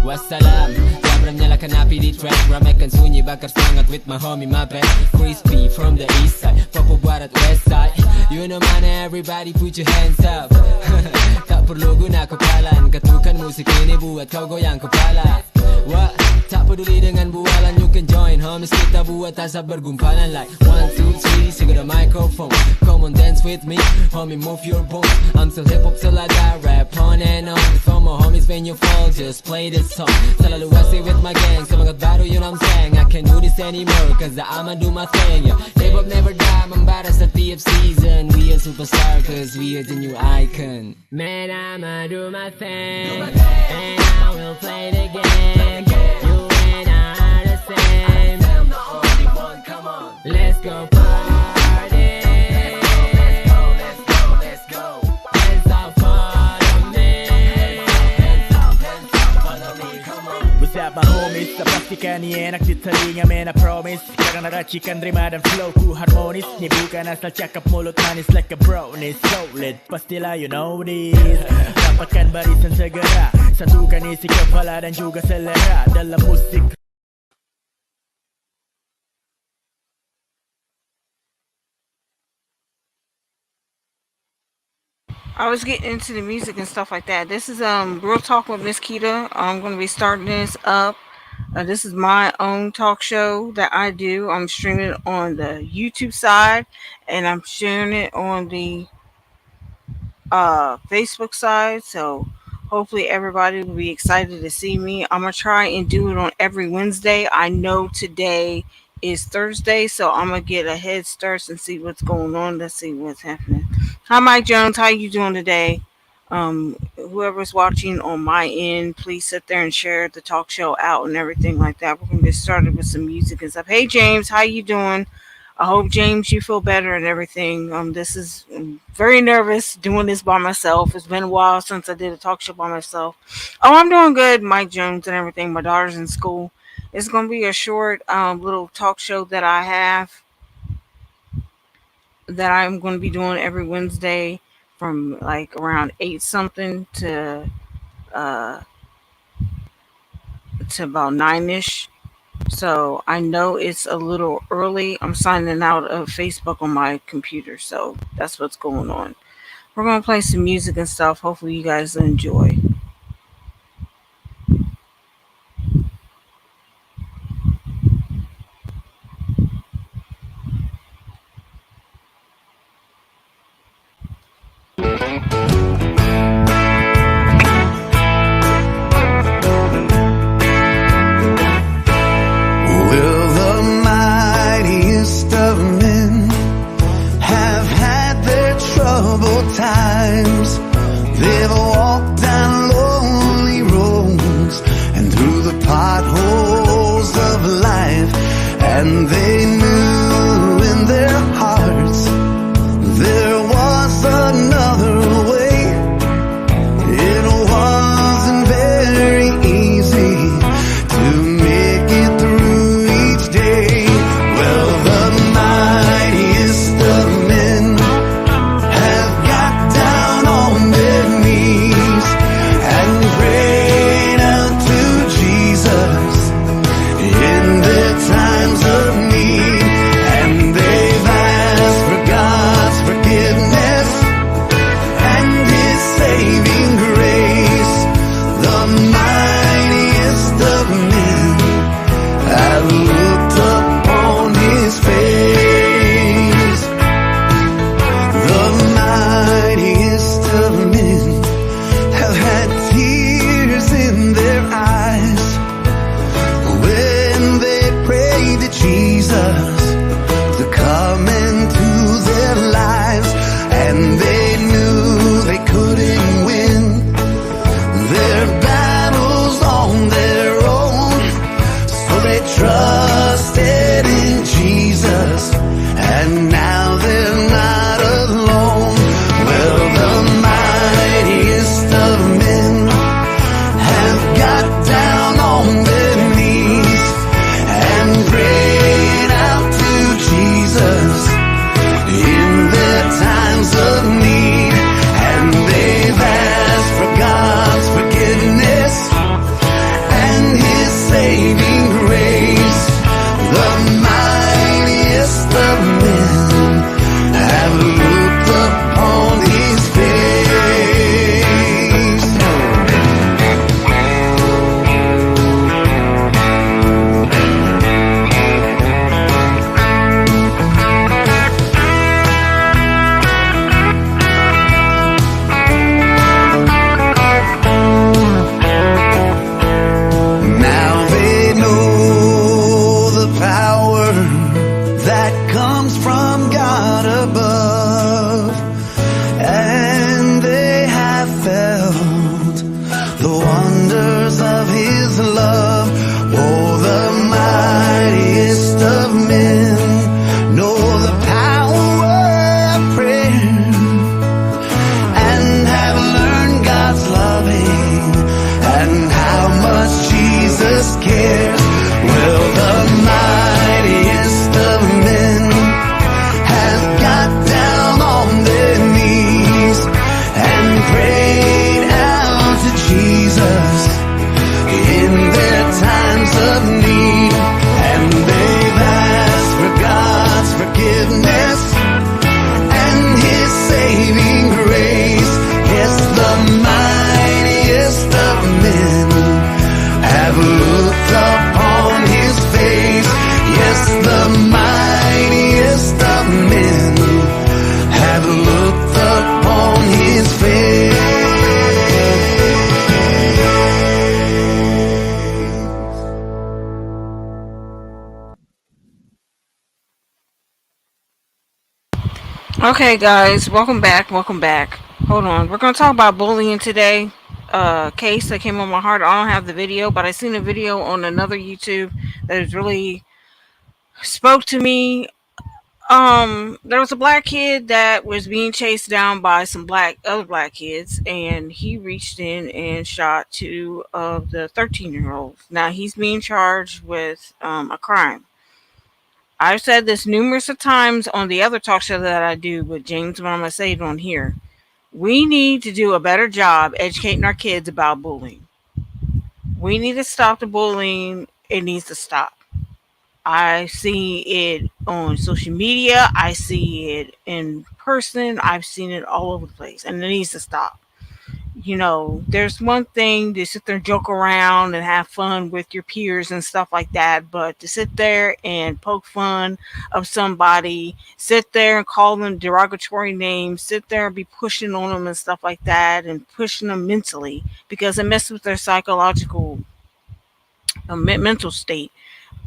Wassalam, sobrang niya ka napili track. Ramek ang sunyi bakar sangat with my homie Mape. Crispy from the east side, Papubuar at west side. You know man, everybody put your hands up. Tak perlu guna kepalan, ketukan musik ini buat kau goyang kepala. What? Tak peduli dengan bualan, you can join homies, kita buat asap bergumpalan. Like 1, 2, 3, secure the microphone. Come on dance with me, homie move your bones. I'm still hip hop till I die, rap on and on. For my homies when you fall, just play this song. Selalu asik with my gang, semangat baru you know what I'm saying. I can't do this anymore, cause I'ma do my thing, yeah. Hip hop never die, membara setiap season. We a superstar, cause we are the new icon. Man, I'ma do my thing, and I will play the game. You and I are the same. I'm the only one, come on. Let's go party. Let's go, let's go, let's go. Hands up, follow me. Hands up, follow me, come on. What's up my homies, sa plastika ni enak di telinga men I promise. Karena racikan rima dan flowku harmonis. Ini bukan asal cakap mulut manis like a brownies. Solid, pastilah you know this. Dapatkan barisan segera, satukan isi kepala dan juga selera dalam musik. I was getting into the music and stuff like that. This is Real Talk with Miss Keita. I'm going to be starting this up. This is my own talk show that I do. I'm streaming it on the YouTube side, and I'm sharing it on the Facebook side. So hopefully everybody will be excited to see me. I'm going to try and do it on every Wednesday. I know today is Thursday, so I'm going to get a head start and see what's going on. Let's see what's happening. Hi, Mike Jones. How you doing today? Whoever's watching on my end, please sit there and share the talk show out and everything like that. We're going to get started with some music and stuff. Hey, James. How you doing? I hope, James, you feel better and everything. This is very nervous doing this by myself. It's been a while since I did a talk show by myself. Oh, I'm doing good, Mike Jones and everything. My daughter's in school. It's going to be a short little talk show that I have that I'm going to be doing every Wednesday from like around 8 something to about 9ish. So I know it's a little early. I'm signing out of Facebook on my computer, so that's what's going on. We're going to play some music and stuff. Hopefully you guys enjoy. Will the mightiest of men have had their troubled times? They've walked down Okay, guys, welcome back. Welcome back. Hold on. We're going to talk about bullying today. Case that came on my heart. I don't have the video, but I seen a video on another YouTube that has really spoke to me. There was a black kid that was being chased down by some other black kids, and he reached in and shot two of the 13-year-olds. Now he's being charged with a crime. I've said this numerous of times on the other talk show that I do with James, but I'm gonna say it on here. We need to do a better job educating our kids about bullying. We need to stop the bullying. It needs to stop. I see it on social media. I see it in person. I've seen it all over the place, and it needs to stop. There's one thing to sit there and joke around and have fun with your peers and stuff like that, but to sit there and poke fun of somebody, sit there and call them derogatory names, sit there and be pushing on them and stuff like that, and pushing them mentally because it messes with their psychological mental state.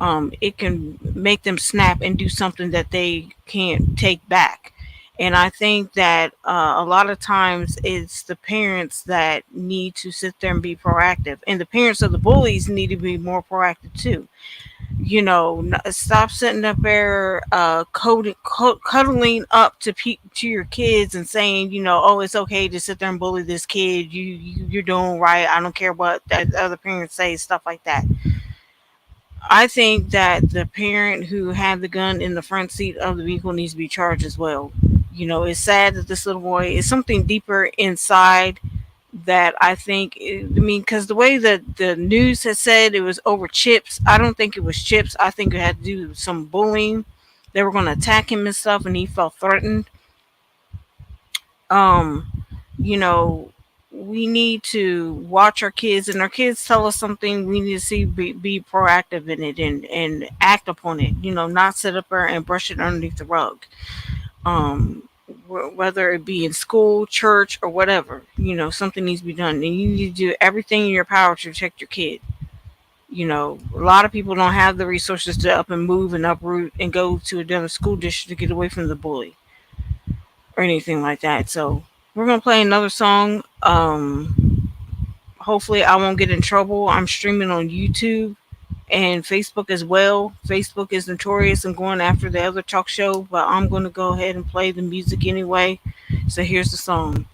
It can make them snap and do something that they can't take back. And I think that a lot of times it's the parents that need to sit there and be proactive. And the parents of the bullies need to be more proactive too. Stop sitting up there cuddling up to your kids and saying, oh, it's okay to sit there and bully this kid. You're doing right. I don't care what that other parents say, stuff like that. I think that the parent who had the gun in the front seat of the vehicle needs to be charged as well. It's sad that this little boy is something deeper inside that I think, because the way that the news has said it was over chips, I don't think it was chips. I think it had to do with some bullying. They were going to attack him and stuff, and he felt threatened. We need to watch our kids, and our kids tell us something, we need to be proactive in it and act upon it, not sit up there and brush it underneath the rug. Whether it be in school, church, or whatever, something needs to be done, and you need to do everything in your power to protect your kid. A lot of people don't have the resources to up and move and uproot and go to a different school district to get away from the bully or anything like that. So we're going to play another song. Hopefully I won't get in trouble. I'm streaming on YouTube and Facebook as well. Facebook is notorious and going after the other talk show, but I'm going to go ahead and play the music anyway. So here's the song.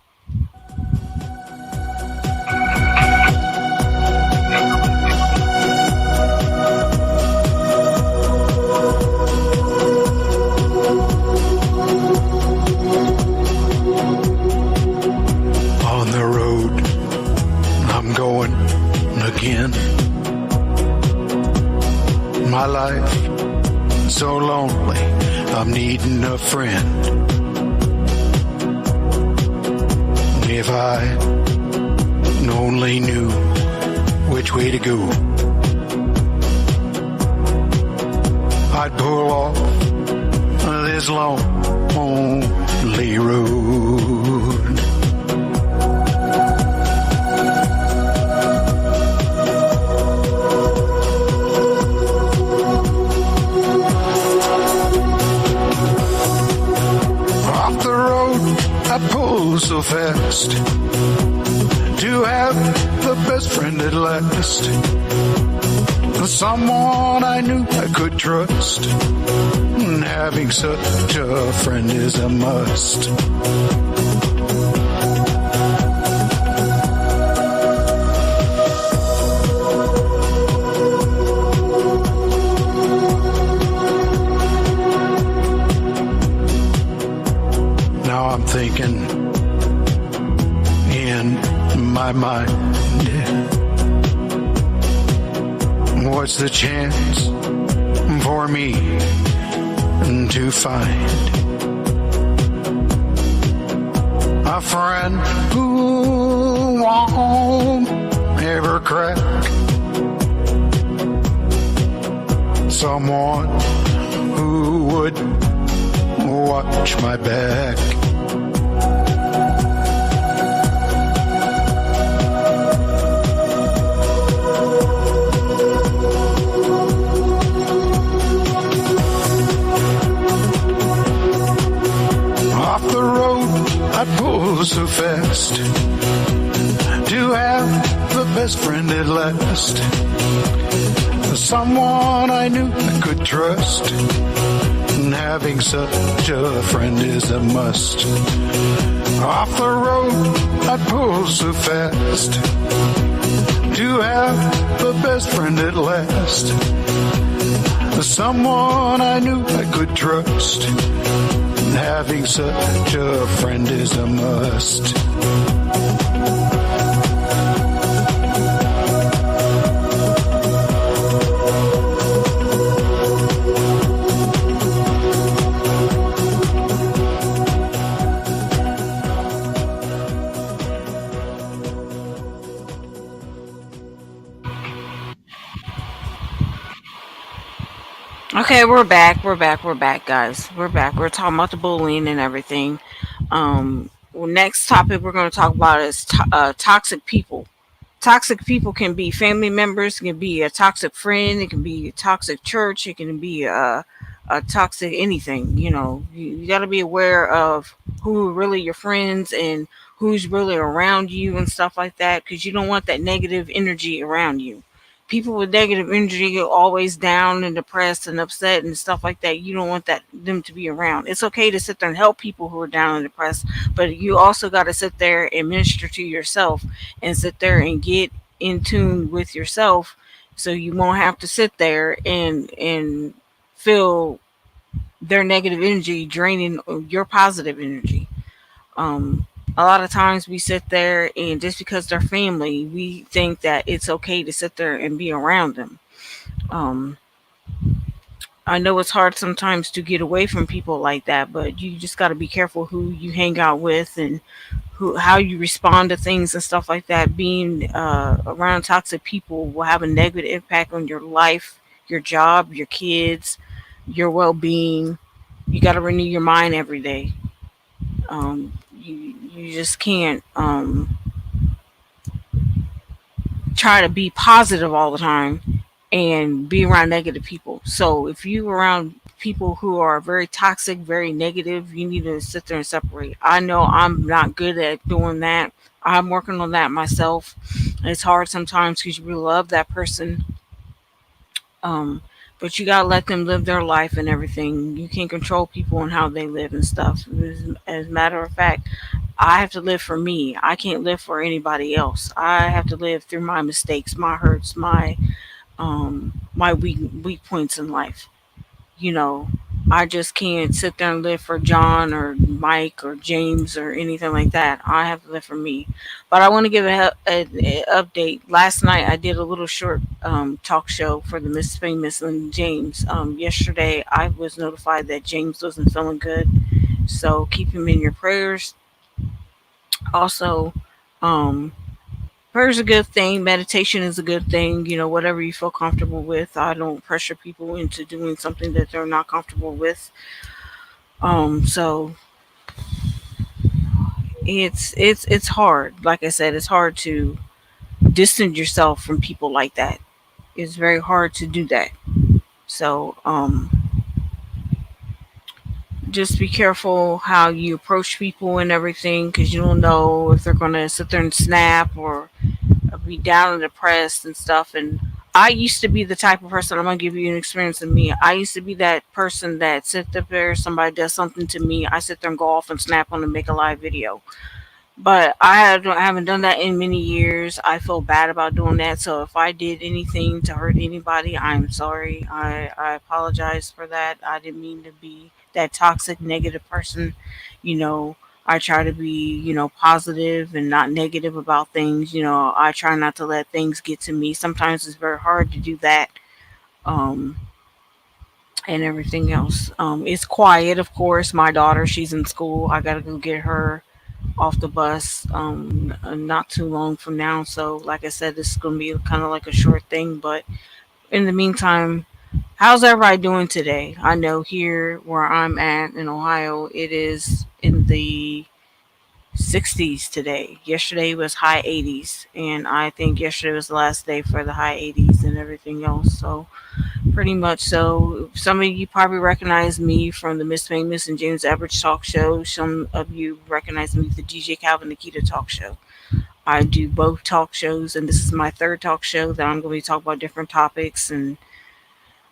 On the road, I'm going again. My life so lonely, I'm needing a friend. If I only knew which way to go, I'd pull off this lonely road. I pull so fast to have the best friend at last, someone I knew I could trust, and having such a friend is a must. Now I'm thinking in my mind, what's the chance for me to find a friend who won't ever crack, someone who would watch my back. best friend at last. Someone I knew I could trust. And having such a friend is a must. Off the road, I'd pull so fast to have the best friend at last. Someone I knew I could trust. And having such a friend is a must. Okay, we're back. We're back, guys. We're back. We're talking about the bullying and everything. Well, next topic we're going to talk about is toxic people. Toxic people can be family members, it can be a toxic friend, it can be a toxic church, it can be a toxic anything. You got to be aware of who are really your friends and who's really around you and stuff like that, because you don't want that negative energy around you. People with negative energy are always down and depressed and upset and stuff like that. You don't want them to be around. It's okay to sit there and help people who are down and depressed, but you also got to sit there and minister to yourself and sit there and get in tune with yourself, so you won't have to sit there and feel their negative energy draining your positive energy. A lot of times we sit there and just because they're family, we think that it's okay to sit there and be around them. Um, I know it's hard sometimes to get away from people like that, but you just got to be careful who you hang out with and how you respond to things and stuff like that. Being around toxic people will have a negative impact on your life, your job, your kids, your well-being. You got to renew your mind every day. You just can't try to be positive all the time and be around negative people. So if you around people who are very toxic, very negative, you need to sit there and separate. I know I'm not good at doing that. I'm working on that myself. It's hard sometimes because you really love that person. Um, but you gotta let them live their life and everything. You can't control people and how they live and stuff. As a matter of fact, I have to live for me. I can't live for anybody else. I have to live through my mistakes, my hurts, my weak points in life. You know, I just can't sit there and live for John or Mike or James or anything like that. I have to live for me. But I want to give a update. Last night I did a little short talk show for the Miss Famous and James. Yesterday I was notified that James wasn't feeling good, so keep him in your prayers. Also, um, prayer is a good thing. Meditation is a good thing. Whatever you feel comfortable with. I don't pressure people into doing something that they're not comfortable with. So it's hard. Like I said, it's hard to distance yourself from people like that. It's very hard to do that. So just be careful how you approach people and everything, because you don't know if they're gonna sit there and snap or be down and depressed and stuff. And I used to be the type of person, I'm gonna give you an experience of me. I used to be that person that sit up there, somebody does something to me, I sit there and go off and snap on and make a live video. But I haven't done that in many years. I feel bad about doing that. So if I did anything to hurt anybody, I'm sorry. I apologize for that. I didn't mean to be that toxic, negative person. You know, I try to be, positive and not negative about things. I try not to let things get to me. Sometimes it's very hard to do that. Um, and everything else. It's quiet, of course. My daughter, she's in school. I gotta go get her off the bus not too long from now. So, like I said, this is going to be kind of like a short thing. But in the meantime, how's everybody doing today? I know here where I'm at in Ohio, it is in the 60s today. Yesterday was high 80s. And I think yesterday was the last day for the high 80s and everything else. So, pretty much so. Some of you probably recognize me from the Miss Famous and James Average talk show. Some of you recognize me from the DJ Calvin Nikita talk show. I do both talk shows, and this is my third talk show that I'm going to be talking about different topics and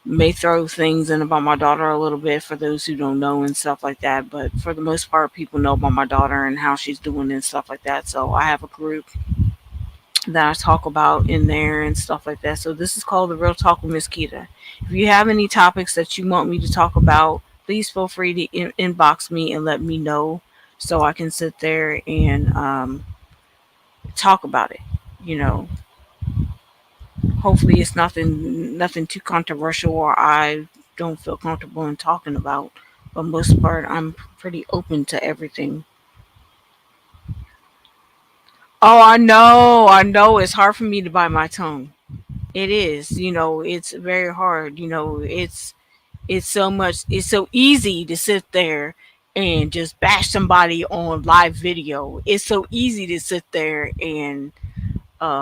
may throw things in about my daughter a little bit for those who don't know and stuff like that. But for the most part, people know about my daughter and how she's doing and stuff like that. So I have a group that I talk about in there and stuff like that. So this is called the Real Talk with Miss Kita. If you have any topics that you want me to talk about, please feel free to inbox me and let me know so I can sit there and talk about it. You know, hopefully it's nothing too controversial or I don't feel comfortable in talking about. But most part, I'm pretty open to everything. Oh, I know. It's hard for me to bite my tongue. It is, it's very hard. It's so much. It's so easy to sit there and just bash somebody on live video. It's so easy to sit there and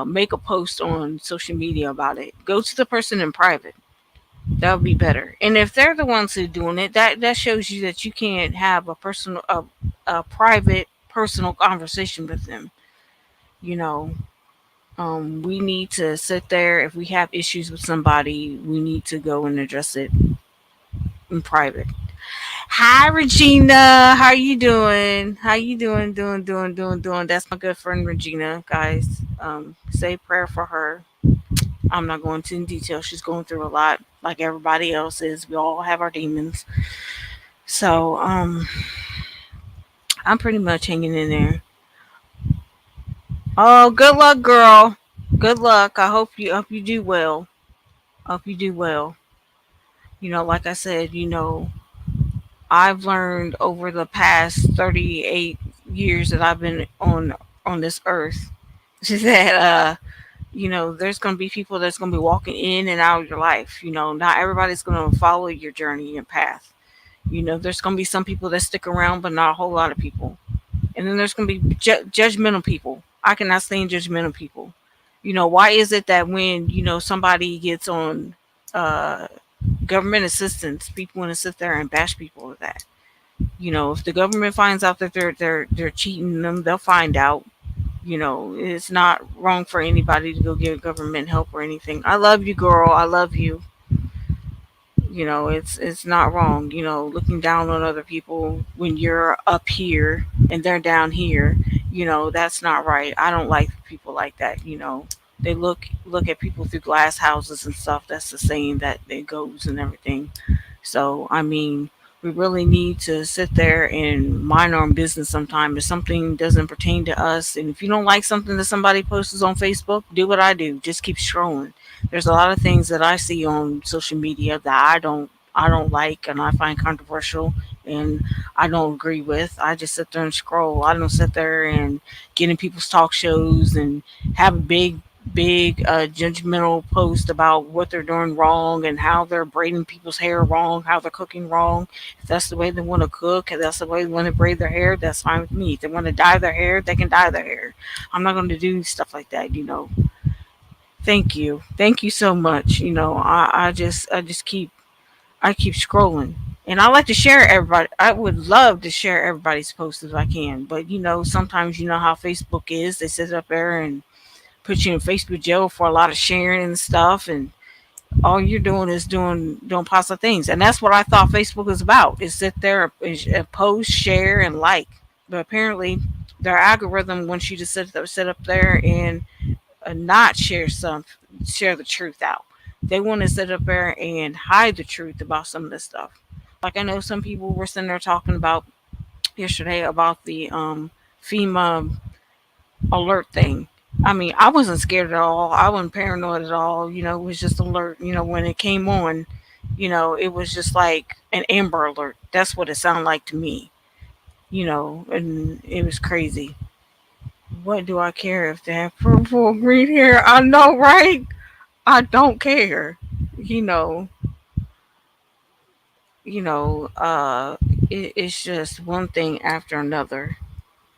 make a post on social media about it. Go to the person in private. That would be better. And if they're the ones who are doing it, that shows you that you can't have a private personal conversation with them. You know, we need to sit there. If we have issues with somebody, we need to go and address it in private. Hi, Regina. How you doing? How you doing? Doing. That's my good friend Regina, guys. Say a prayer for her. I'm not going into in detail. She's going through a lot, like everybody else is. We all have our demons. So, I'm pretty much hanging in there. Oh, good luck, girl. Good luck. I hope you do well. I hope you do well. Like I said, I've learned over the past 38 years that I've been on this earth that there's going to be people that's going to be walking in and out of your life. Not everybody's going to follow your journey and path. There's going to be some people that stick around, but not a whole lot of people. And then there's going to be judgmental people. I cannot stand judgmental people. Why is it that when somebody gets on uh, government assistance, people want to sit there and bash people with that? If the government finds out that they're cheating them, they'll find out. It's not wrong for anybody to go get government help or anything. I love you, girl. I love you. It's not wrong. Looking down on other people when you're up here and they're down here. That's not right. I don't like people like that. They look at people through glass houses and stuff. That's the saying that it goes and everything. So I mean, we really need to sit there and mind our own business sometime. If something doesn't pertain to us, and if you don't like something that somebody posts on Facebook, do what I do. Just keep scrolling. There's a lot of things that I see on social media that I don't like and I find controversial and I don't agree with. I just sit there and scroll. I don't sit there and get in people's talk shows and have a big judgmental post about what they're doing wrong and how they're braiding people's hair wrong, how they're cooking wrong. If that's the way they want to cook, if that's the way they want to braid their hair, that's fine with me. If they want to dye their hair, they can dye their hair. I'm not going to do stuff like that. Thank you. Thank you so much. I keep scrolling. And I like to share everybody. I would love to share everybody's posts if I can. But sometimes how Facebook is. They sit up there and put you in Facebook jail for a lot of sharing and stuff, and all you're doing is doing positive things. And that's what I thought Facebook was about: is sit there and post, share, and like. But apparently, their algorithm wants you to sit up there and not share the truth out. They want to sit up there and hide the truth about some of this stuff. Like I know some people were sitting there talking about yesterday about the FEMA alert thing. I mean, I wasn't scared at all. I wasn't paranoid at all. It was just alert. When it came on, it was just like an Amber Alert. That's what it sounded like to me. And it was crazy. What do I care if they have purple or green hair? I know, right? I don't care. You know, it's just one thing after another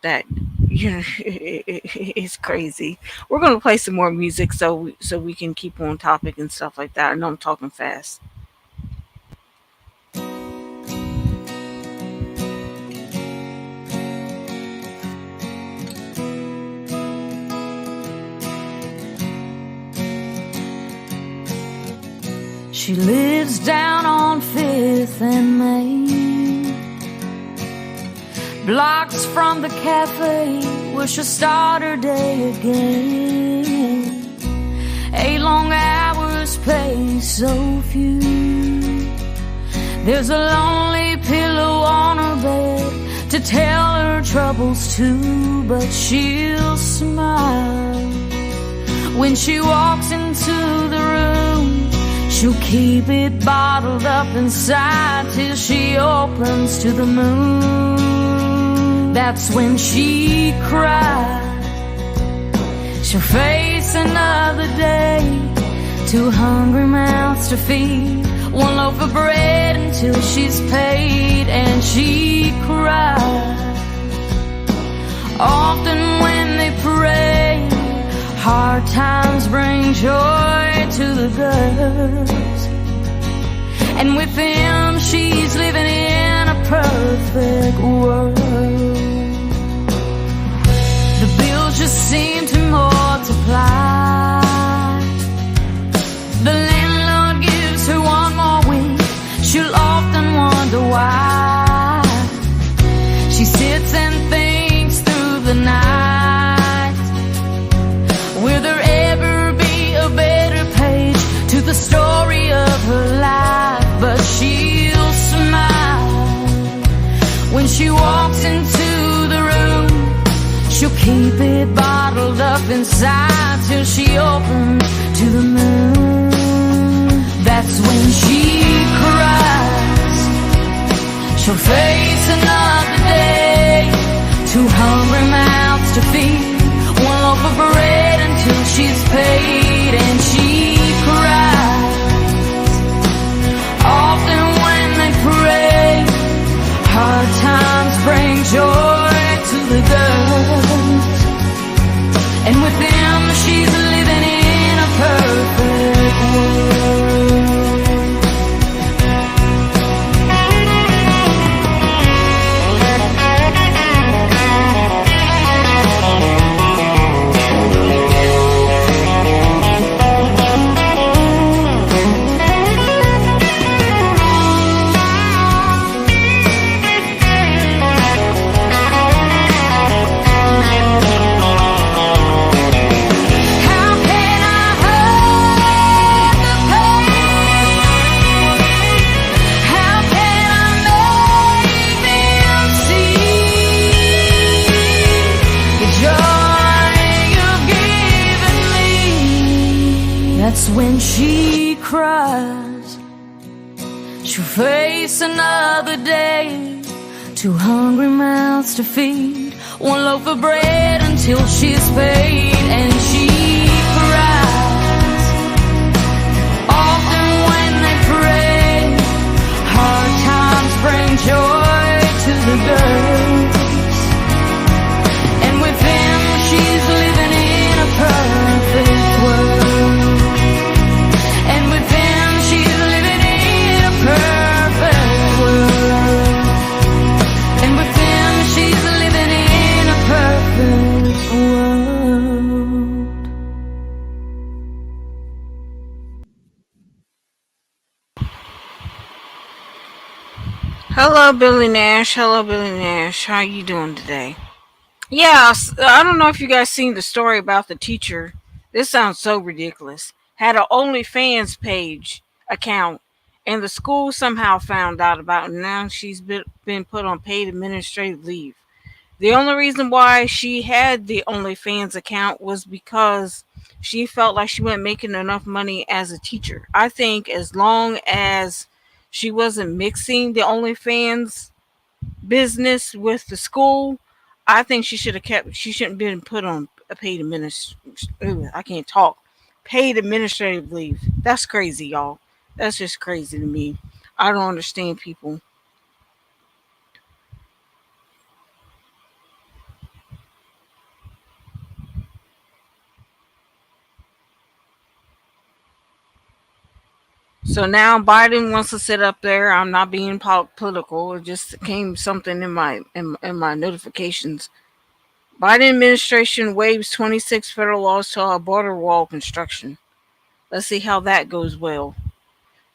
that it's crazy. We're gonna play some more music so we can keep on topic and stuff like that. I know I'm talking fast. She lives down on 5th and Main, blocks from the cafe where she'll start her day again. 8 long hours pay so few. There's a lonely pillow on her bed to tell her troubles to, but she'll smile when she walks into the room. She'll keep it bottled up inside till she opens to the moon. That's when she cries. She'll face another day, 2 hungry mouths to feed, 1 loaf of bread until she's paid. And she cries often when they pray. Hard times bring joy to the girls, and with them she's living in a perfect world. The bills just seem to multiply. The landlord gives her 1 more week. She'll often wonder why. She sits and thinks through the night. Will there ever be a better page to the story of her life? But she'll smile when she walks into the room. She'll keep it bottled up inside till she opens to the moon. That's when she cries. She'll face another day, 2 hungry mouths to feed, 1 loaf of bread until she's paid. And she cries often when they pray. Hard times bring joy to the girls, and with them she's living in a perfect world. That's when she cries. She'll face another day, 2 hungry mouths to feed, 1 loaf of bread until she's paid. And she cries often when they pray. Hard times bring joy to the girls, and with them she's living in a perfect world. Hello, Billy Nash. Hello, Billy Nash. How you doing today? Yeah, I don't know if you guys seen the story about the teacher. This sounds so ridiculous. Had an OnlyFans page account, and the school somehow found out about it. Now she's been put on paid administrative leave. The only reason why she had the OnlyFans account was because she felt like she wasn't making enough money as a teacher. I think as long as she wasn't mixing the OnlyFans business with the school, I think she should have kept. She shouldn't have been put on a paid I can't talk. Paid administrative leave. That's crazy, y'all. That's just crazy to me. I don't understand people. So now Biden wants to sit up there. I'm not being political. It just came something in my notifications. Biden administration waives 26 federal laws to allow border wall construction. Let's see how that goes well.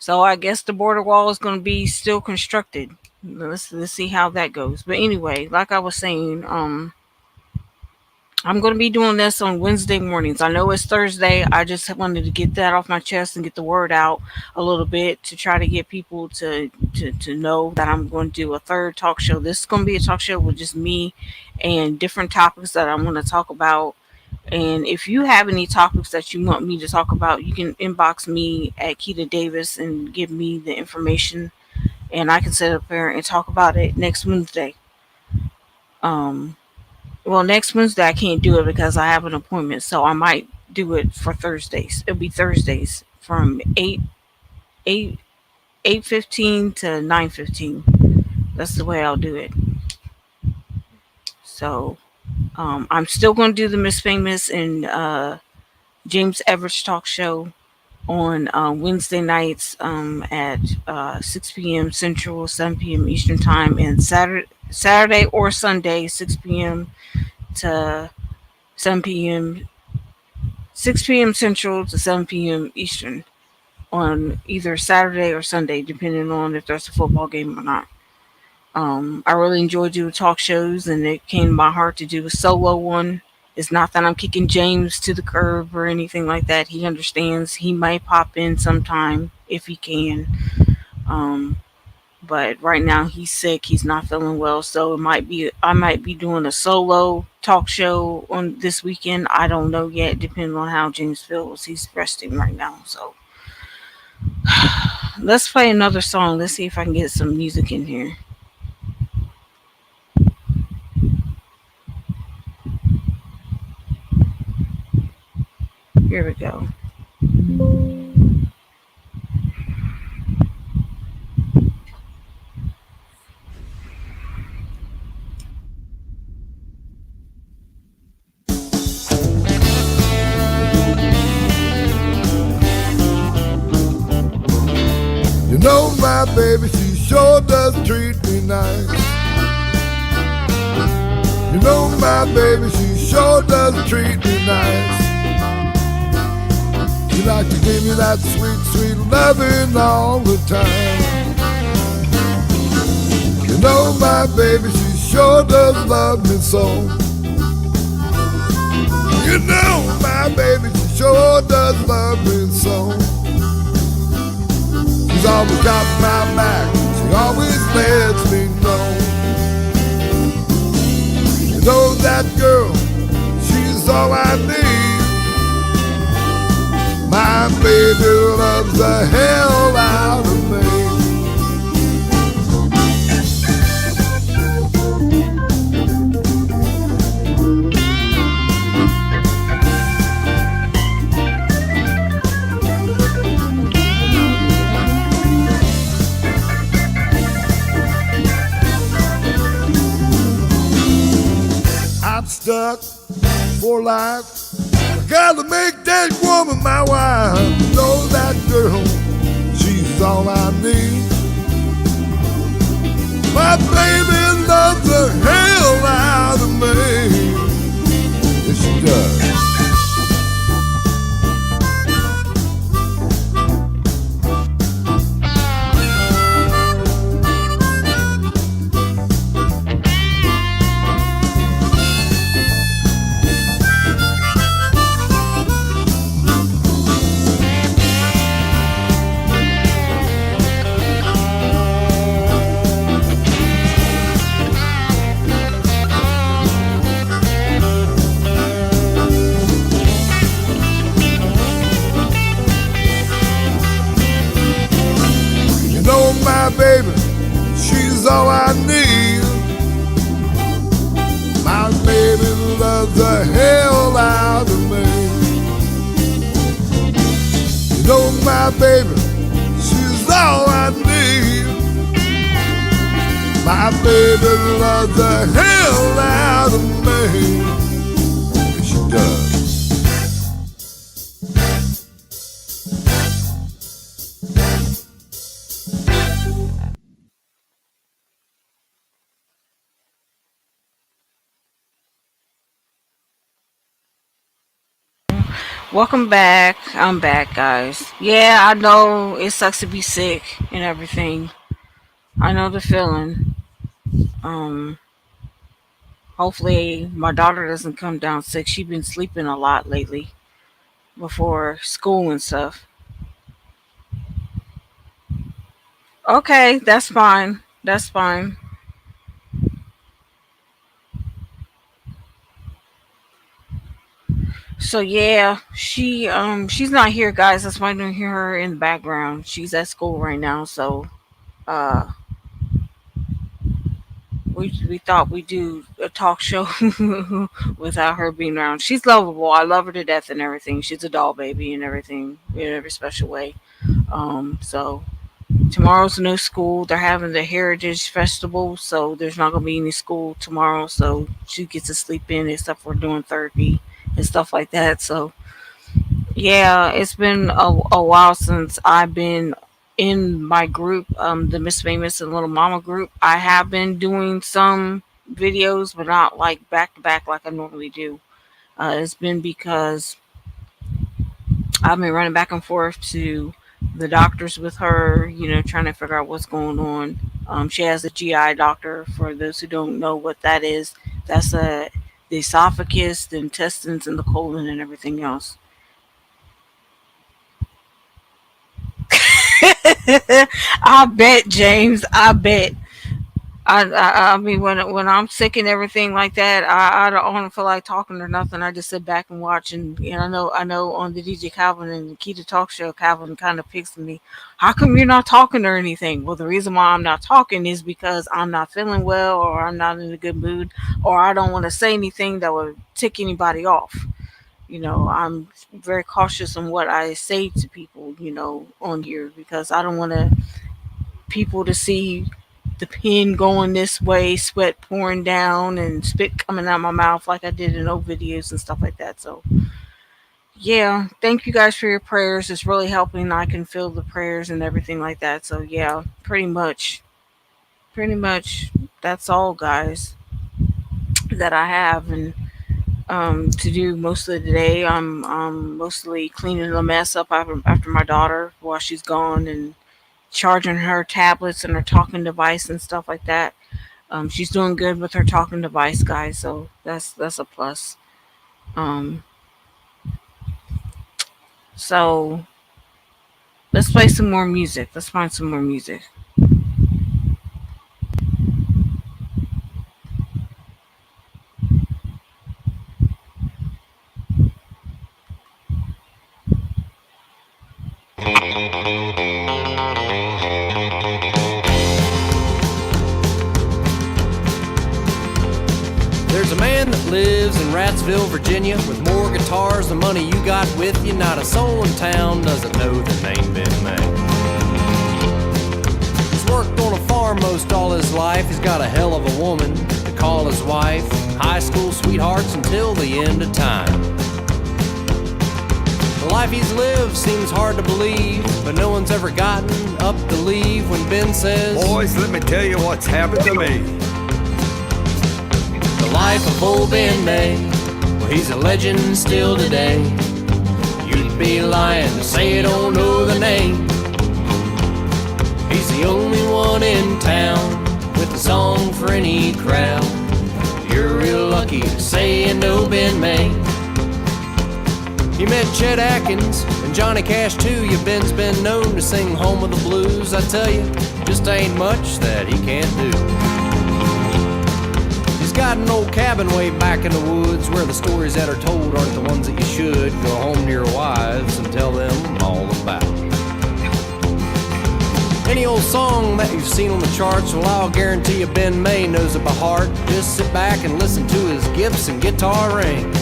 So I guess the border wall is going to be still constructed. Let's see how that goes. But anyway, like I was saying, I'm going to be doing this on Wednesday mornings. I know it's Thursday. I just wanted to get that off my chest and get the word out a little bit to try to get people to know that I'm going to do a third talk show. This is going to be a talk show with just me and different topics that I want to talk about. And if you have any topics that you want me to talk about, you can inbox me at Keita Davis and give me the information, and I can sit up there and talk about it next Wednesday. Um, well, next Wednesday I can't do it because I have an appointment, so I might do it for Thursdays. It'll be Thursdays from 8 8:15 to 9:15. That's the way I'll do it. So I'm still going to do the Miss Famous and James Everett talk show on Wednesday nights at 6 p.m. Central, 7 p.m. Eastern Time, and Saturday or Sunday, 6 p.m. to 7 p.m. 6 p.m. Central to 7 p.m. Eastern on either Saturday or Sunday, depending on if there's a football game or not. I really enjoy doing talk shows, and it came to my heart to do a solo one. It's not that I'm kicking James to the curb or anything like that. He understands. He might pop in sometime if he can. Um, but right now he's sick. He's not feeling well, so I might be doing a solo talk show on this weekend. I don't know yet, depending on how James feels. He's resting right now, so let's play another song. Let's see if I can get some music in here. Here we go. You know my baby, she sure does treat me nice. You know my baby, she sure does treat me nice. She likes to give me that sweet, sweet loving all the time. You know my baby, she sure does love me so. You know my baby, she sure does love me so. She's always got my back, she always lets me know. You know that girl, she's all I need. My baby loves the hell out of me. I'm stuck for life. I gotta make that woman my wife. You know that girl, she's all I need. My baby loves the hell out of me. Yes, she does. My baby, she's all I need. My baby loves the hell out of me. You know my baby, she's all I need. My baby loves the hell out of me. Yes, she does. Welcome back. I'm back, guys. Yeah, I know it sucks to be sick and everything. I know the feeling. Um, Hopefully my daughter doesn't come down sick. She's been sleeping a lot lately before school and stuff. Okay, that's fine. That's fine. So yeah, she's not here, guys. That's why I don't hear her in the background. She's at school right now, so uh we thought we'd do a talk show without her being around. She's lovable. I love her to death and everything. She's a doll baby and everything in every special way. So tomorrow's no school. They're having the Heritage Festival, so there's not gonna be any school tomorrow. So she gets to sleep in except for doing therapy and stuff like that. So yeah, it's been a while since I've been in my group, the Miss Famous and Little Mama group. I have been doing some videos, but not like back to back like I normally do. It's been because I've been running back and forth to the doctors with her, trying to figure out what's going on. She has a GI doctor. For those who don't know what that is, that's the esophagus, the intestines, and the colon, and everything else. I bet, James. I bet. I mean, when I'm sick and everything like that, I don't feel like talking or nothing. I just sit back and watch. And I know on the DJ Calvin and Nikita Talk Show, Calvin kind of picks me. How come you're not talking or anything? Well, the reason why I'm not talking is because I'm not feeling well, or I'm not in a good mood, or I don't want to say anything that would tick anybody off. I'm very cautious on what I say to people, on here, because I don't want people to see the pen going this way, sweat pouring down, and spit coming out my mouth like I did in old videos and stuff like that. So, yeah, thank you guys for your prayers. It's really helping. I can feel the prayers and everything like that. So, yeah, pretty much, that's all, guys, that I have. And to do most of the day, I'm mostly cleaning the mess up after my daughter while she's gone, and charging her tablets and her talking device and stuff like that. She's doing good with her talking device, guys. So that's a plus. Um, so let's play some more music. Let's find some more music. There's a man that lives in Ratsville, Virginia, with more guitars than money you got with you. Not a soul in town doesn't know the name Ben May. He's worked on a farm most all his life. He's got a hell of a woman to call his wife. High school sweethearts until the end of time. The life he's lived seems hard to believe, but no one's ever gotten up to leave when Ben says, "Boys, let me tell you what's happened to me." the life of old Ben May, well, he's a legend still today. You'd be lying to say you don't know the name. He's the only one in town with a song for any crowd. You're real lucky to say you know Ben May. He met Chet Atkins and Johnny Cash too. Yeah, Ben's been known to sing Home of the Blues. I tell you, just ain't much that he can't do. He's got an old cabin way back in the woods where the stories that are told aren't the ones that you should. Go home to your wives and tell them all about. Any old song that you've seen on the charts, well, I'll guarantee you Ben May knows it by heart. Just sit back and listen to his Gibson guitar ring.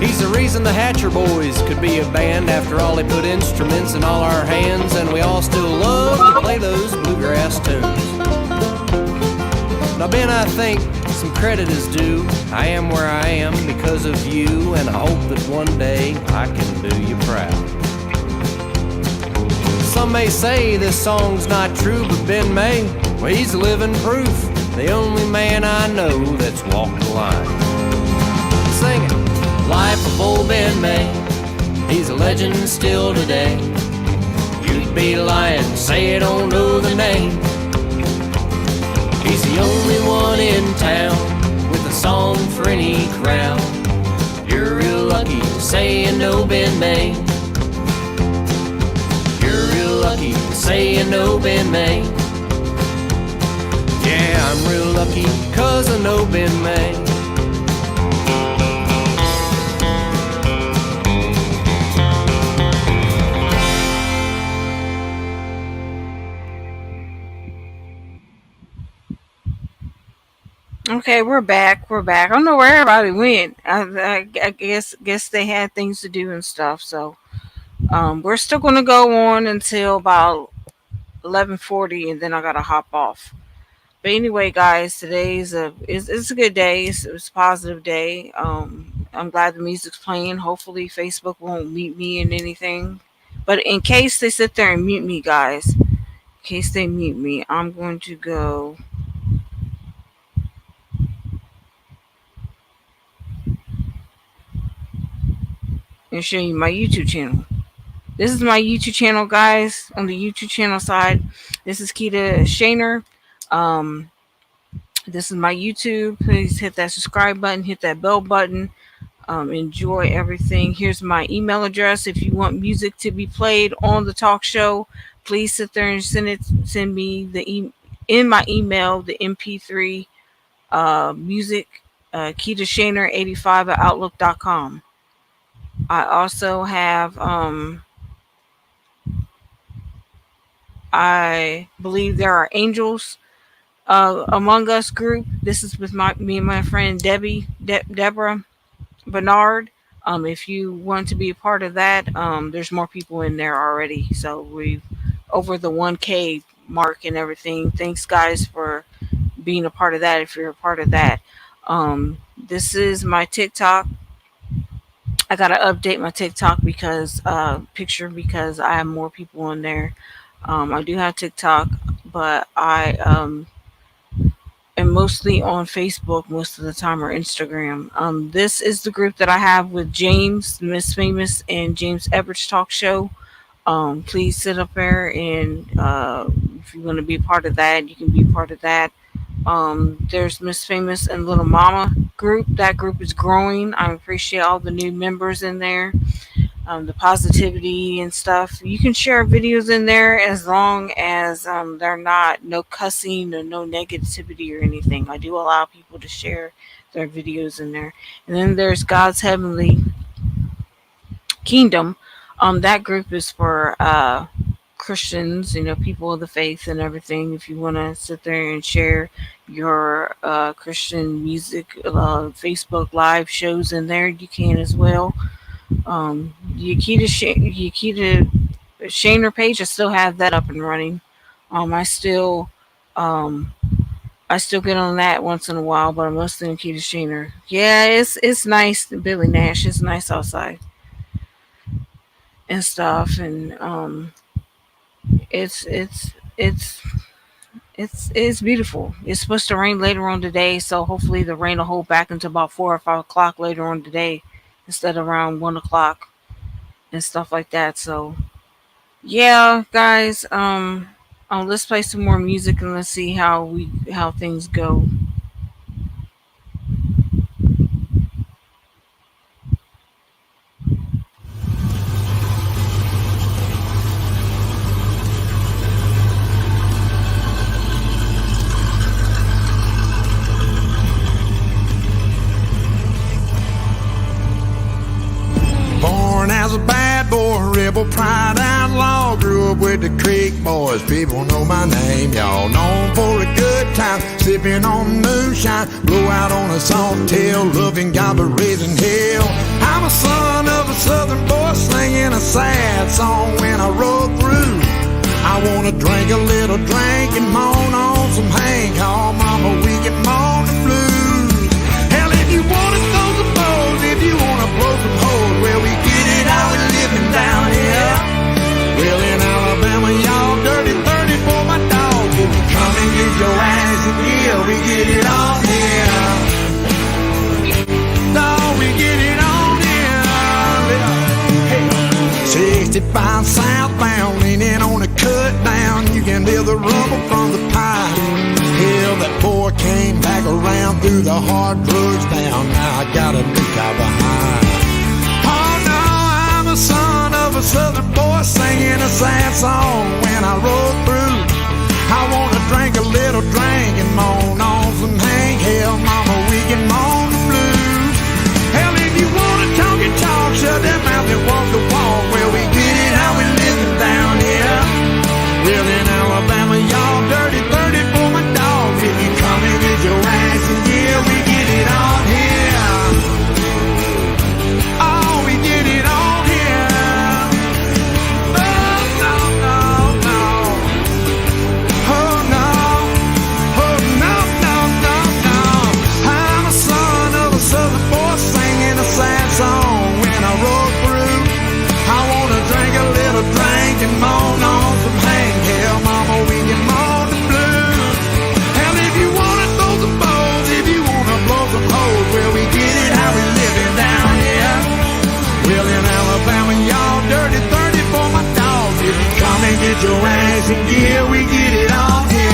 He's the reason the Hatcher Boys could be a band. After all, he put instruments in all our hands, and we all still love to play those bluegrass tunes. Now, Ben, I think some credit is due. I am where I am because of you, and I hope that one day I can do you proud. may say this song's not true, but Ben May, well, he's living proof. The only man I know that's walked the line. Sing it. Life of old Ben May, he's a legend still today. You'd be lying to say you don't know the name. He's the only one in town with a song for any crowd. You're real lucky to say you know Ben May. You're real lucky to say you know Ben May. Yeah, I'm real lucky 'cause I know Ben May. Okay, we're back. We're back. I don't know where everybody went. I guess they had things to do and stuff. So we're still gonna go on until about 11:40, and then I gotta hop off. But anyway, guys, today's it's a good day. It's a positive day. I'm glad the music's playing. Hopefully, Facebook won't mute me in anything. But in case they sit there and mute me, guys, in case they mute me, I'm going to go. And show you my YouTube channel. This is my YouTube channel, guys. On the YouTube channel side, this is Keita Shaner. This is my YouTube. Please hit that subscribe button, hit that bell button. Enjoy everything. Here's my email address. If you want music to be played on the talk show, please sit there and send me in my email the MP3 music, Keita Shaner 85 at outlook.com. I also have, I believe there are angels among us group. This is with me and my friend Deborah Bernard. If you want to be a part of that, there's more people in there already. So we've over the 1K mark and everything. Thanks, guys, for being a part of that. If you're a part of that, this is my TikTok. I gotta update my TikTok because picture because I have more people on there. I do have TikTok, but I am mostly on Facebook most of the time or Instagram. This is the group that I have with James, Miss Famous, and James Everett Talk Show. Please sit up there and if you want to be a part of that, you can be part of that. There's Miss Famous and Little Mama group. That group is growing. I appreciate all the new members in there, the positivity and stuff. You can share videos in there as long as they're not no cussing or no negativity or anything. I do allow people to share their videos in there. And then there's God's Heavenly Kingdom. That group is for Christians, people of the faith and everything. If you want to sit there and share your Christian music, Facebook live shows in there, you can as well. Keita Shaner page, I still have that up and running. I still get on that once in a while, but I'm mostly on Keita Shaner. Yeah, it's nice. Billy Nash, it's nice outside and stuff, and it's beautiful. It's supposed to rain later on today, so hopefully the rain will hold back until about 4 or 5 o'clock later on today instead of around 1 o'clock and stuff like that. So yeah, guys, let's play some more music and let's see how things go. As a bad boy, rebel, pride outlaw, grew up with the Creek Boys. People know my name, y'all. Known for a good time, sipping on moonshine, blow out on a sawtail, loving God but raising hell. I'm a son of a southern boy, singing a sad song when I roll through. I wanna drink a little drink and moan on some Hank Hall, mama, we get morning blues. Hell, if you wanna throw some balls, if you wanna blow some holes, well, we get it how we living down here. Well, in Alabama, y'all northbound, southbound, leaning on a cut down. You can hear the rumble from the pine. Hell, that boy came back around, threw the hard drugs down. Now I got a new guy behind. Oh no, I'm a son of a southern boy singing a sad song when I roll through. I wanna drink a little drink and moan on some Hank Hill, mama, we can moan the blues. Hell, if you wanna talk and talk, shut that mouth and walk the walk. Well, we get it how we living down here. Well, in Alabama, y'all dirty 30 for my dog. If you come and get your ass and yeah, we get it on here. Oh, we get it on here. Oh, no, no, no. Oh, no. Oh, no, no, no, no. I'm a son of a southern boy singing a sad song when I roll through. I wanna drink a little drink and moan on some Hank Hill, mama, we can moan the blues. Hell, if you wanna throw some bows, if you wanna blow some holes, well, we get it how we living down here. Well, in Alabama, y'all dirty 30 for my dogs. If you come and get your ass in gear, we get it on here.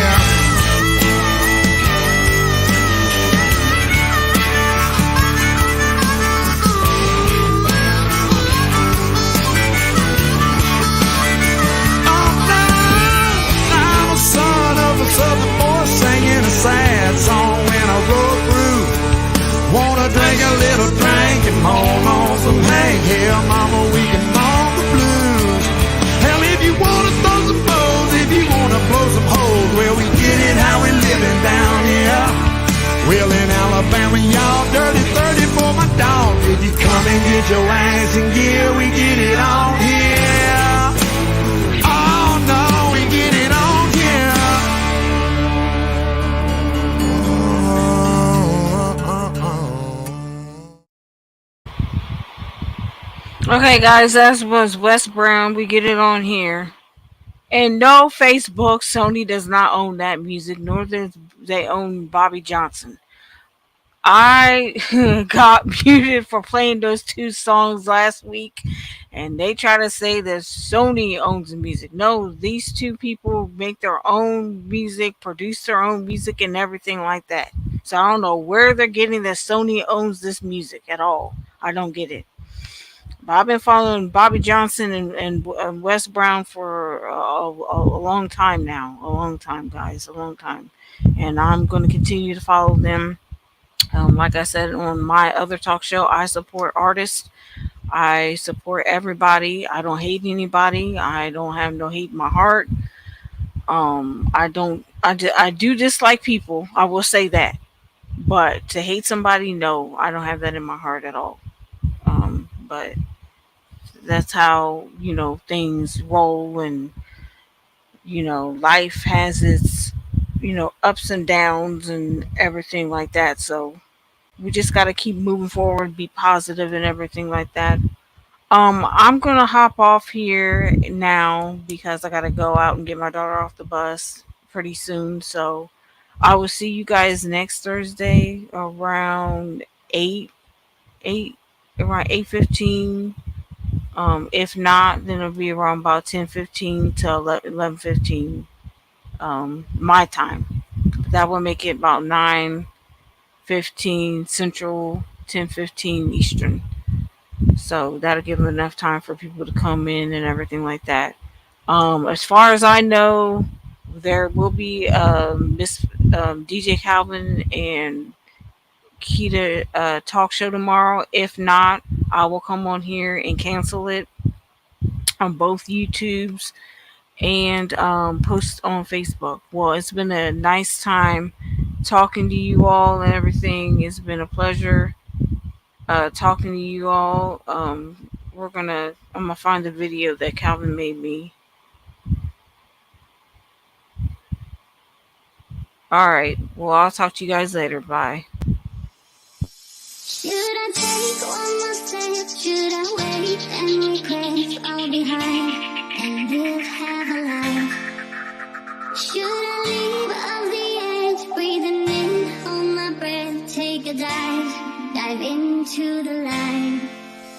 Southern boy singing a sad song when I roll through. Wanna drink a little drink and moan on some Hank Hill, mama, we can moan the blues. Hell, if you wanna throw some bows, if you wanna blow some holes, well, we get it how we living down here. Well, in Alabama, y'all dirty 30 for my dog. If you come and get your ass in gear, we get it on here. Oh no, we get it on here. Okay, guys, that was Wes Brown. We get it on here. And no, Facebook, Sony does not own that music, nor does they own Bobby Johnson. I got muted for playing those two songs last week, and they try to say that Sony owns the music. No, these two people make their own music, produce their own music, and everything like that. So I don't know where they're getting that Sony owns this music at all. I don't get it. But I've been following Bobby Johnson and Wes Brown for a long time now. A long time, guys. A long time. And I'm going to continue to follow them. Like I said on my other talk show, I support artists. I support everybody. I don't hate anybody. I don't have no hate in my heart. I do dislike people. I will say that. But to hate somebody, no, I don't have that in my heart at all. But that's how, things roll, and, life has its, ups and downs and everything like that. So we just got to keep moving forward, be positive and everything like that. I'm going to hop off here now because I got to go out and get my daughter off the bus pretty soon. So I will see you guys next Thursday around 8:15. If not, then it'll be around about 10:15 to 11:15 my time. That will make it about 9:15 Central, 10:15 Eastern. So that'll give them enough time for people to come in and everything like that. As far as I know, there will be DJ Calvin and Keita talk show tomorrow. If not, I will come on here and cancel it on both YouTubes and post on Facebook. Well, it's been a nice time talking to you all and everything. It's been a pleasure talking to you all. I'm gonna find the video that Calvin made me. All right. Well, I'll talk to you guys later. Bye. Should I take one more step? Should I wait and regrets all behind and live have a life? Should I leave on the edge, breathing in, hold my breath, take a dive into the light?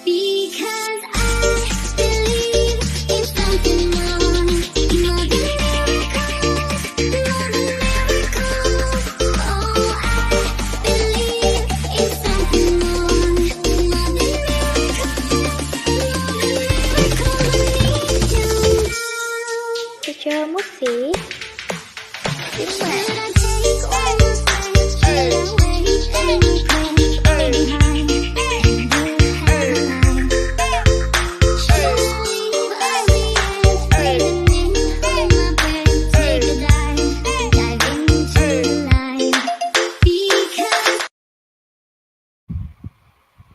Because I believe in chờ một xí. Sức khỏe.